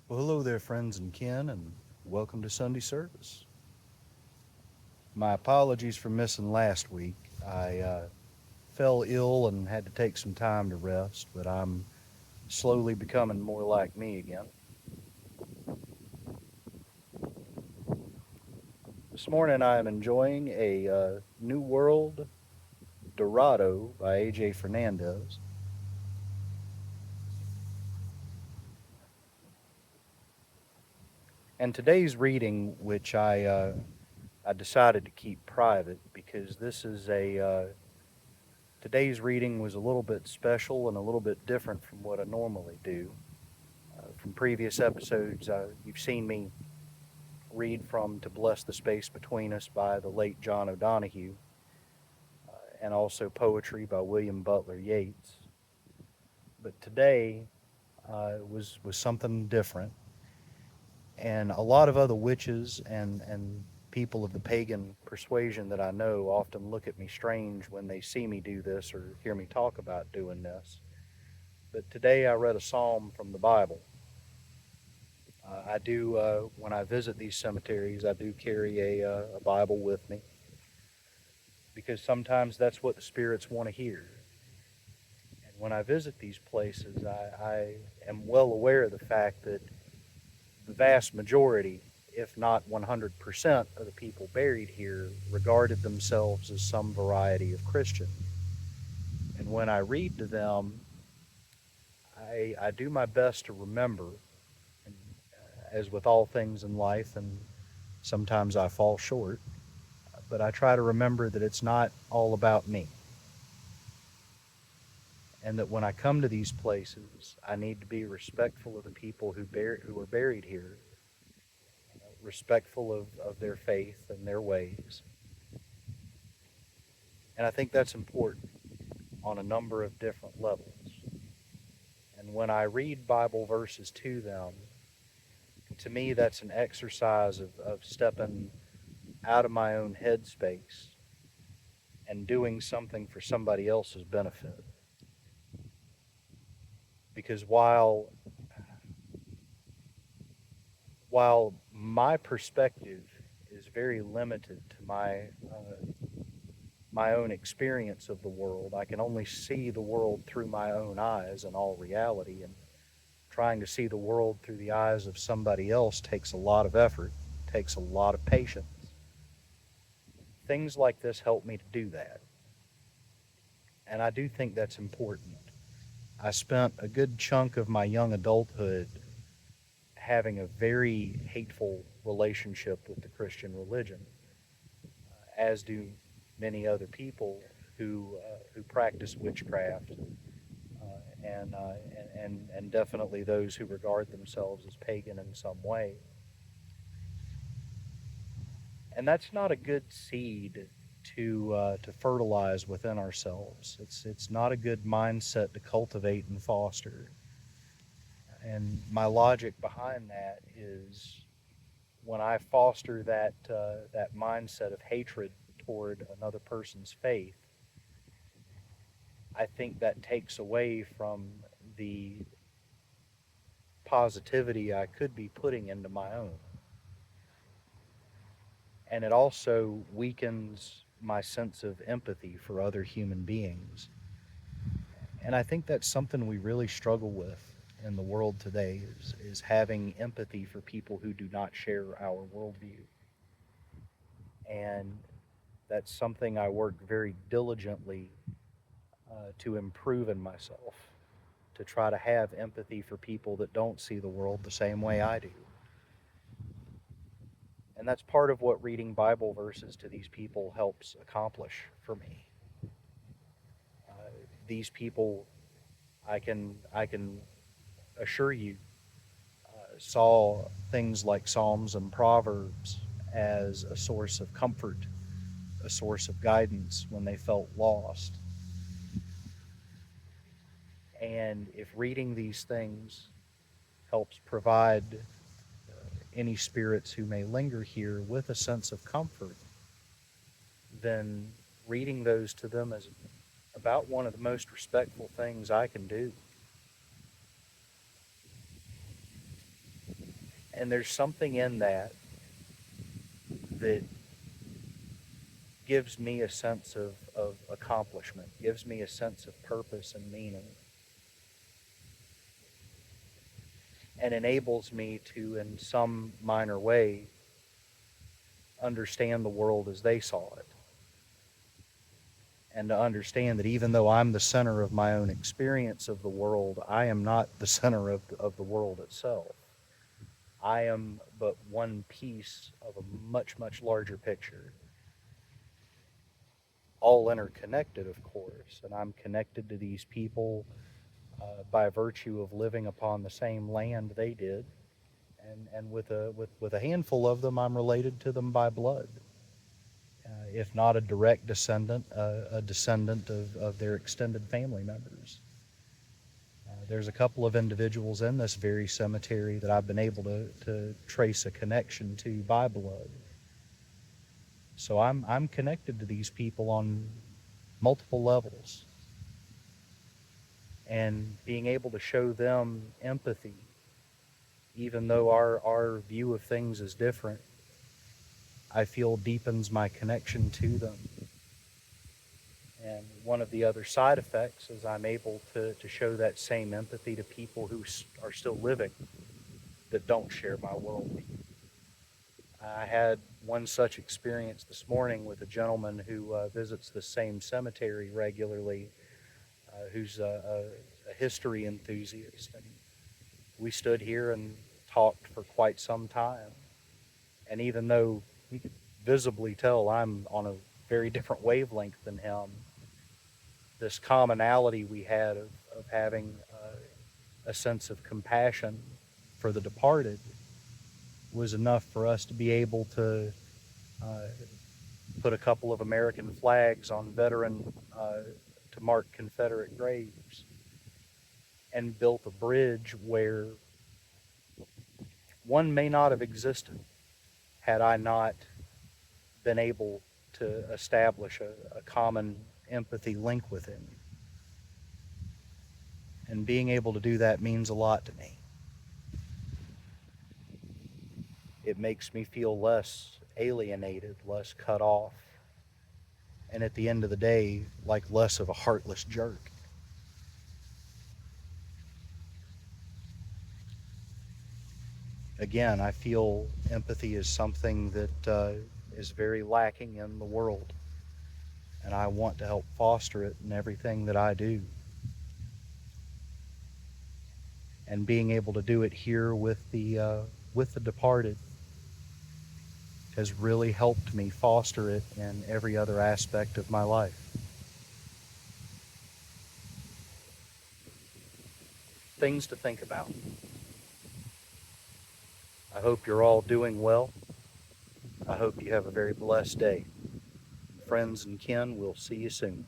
Well, hello there, friends and kin, and welcome to Sundee Service. My apologies for missing last week. I fell ill and had to take some time to rest, but I'm slowly becoming more like me again. This morning I am enjoying a New World Dorado by A.J. Fernandez. And today's reading, which I decided to keep private because today's reading was a little bit special and a little bit different from what I normally do. From previous episodes, you've seen me read from To Bless the Space Between Us by the late John O'Donohue, and also poetry by William Butler Yeats. But today was something different, and a lot of other witches and people of the pagan persuasion that I know often look at me strange when they see me do this or hear me talk about doing this. But today I read a psalm from the Bible. I do, when I visit these cemeteries, I do carry a Bible with me because sometimes that's what the spirits want to hear. And when I visit these places, I am well aware of the fact that the vast majority, if not 100% of the people buried here, regarded themselves as some variety of Christian. And when I read to them, I do my best to remember, and, as with all things in life, and sometimes I fall short, but I try to remember that it's not all about me. And that when I come to these places, I need to be respectful of the people who are buried here, respectful of their faith and their ways. And I think that's important on a number of different levels. And when I read Bible verses to them, to me, that's an exercise of stepping out of my own headspace and doing something for somebody else's benefit. Because while my perspective is very limited to my own experience of the world, I can only see the world through my own eyes in all reality, and trying to see the world through the eyes of somebody else takes a lot of effort, takes a lot of patience. Things like this help me to do that, and I do think that's important. I spent a good chunk of my young adulthood having a very hateful relationship with the Christian religion, as do many other people who practice witchcraft, and definitely those who regard themselves as pagan in some way. And that's not a good seed to fertilize within ourselves. It's not a good mindset to cultivate and foster. And my logic behind that is when I foster that mindset of hatred toward another person's faith, I think that takes away from the positivity I could be putting into my own. And it also weakens my sense of empathy for other human beings. And I think that's something we really struggle with in the world today is having empathy for people who do not share our worldview. And that's something I work very diligently to improve in myself, to try to have empathy for people that don't see the world the same way I do. And that's part of what reading Bible verses to these people helps accomplish for me. Uh, these people, I can assure you, saw things like Psalms and Proverbs as a source of comfort, a source of guidance when they felt lost. And if reading these things helps provide any spirits who may linger here with a sense of comfort, then reading those to them is about one of the most respectful things I can do. And there's something in that that gives me a sense of accomplishment, gives me a sense of purpose and meaning, and enables me to, in some minor way, understand the world as they saw it. And to understand that even though I'm the center of my own experience of the world, I am not the center of the world itself. I am but one piece of a much, much larger picture, all interconnected, of course. And I'm connected to these people by virtue of living upon the same land they did. And with a handful of them, I'm related to them by blood. If not a direct descendant, a descendant of their extended family members. There's a couple of individuals in this very cemetery that I've been able to trace a connection to by blood. So I'm connected to these people on multiple levels. And being able to show them empathy, even though our view of things is different, I feel deepens my connection to them. And one of the other side effects is I'm able to show that same empathy to people who are still living that don't share my worldview. I had one such experience this morning with a gentleman who visits the same cemetery regularly, who's a history enthusiast. And we stood here and talked for quite some time. And even though he could visibly tell I'm on a very different wavelength than him, this commonality we had of having a sense of compassion for the departed was enough for us to be able to uh, put a couple of American flags on veteran to mark Confederate graves, and built a bridge where one may not have existed had I not been able to establish a common empathy link with him. And being able to do that means a lot to me. It makes me feel less alienated, less cut off, and at the end of the day, like less of a heartless jerk. Again, I feel empathy is something that is very lacking in the world, and I want to help foster it in everything that I do. And being able to do it here with the departed has really helped me foster it in every other aspect of my life. Things to think about. I hope you're all doing well. I hope you have a very blessed day. Friends and kin, we'll see you soon.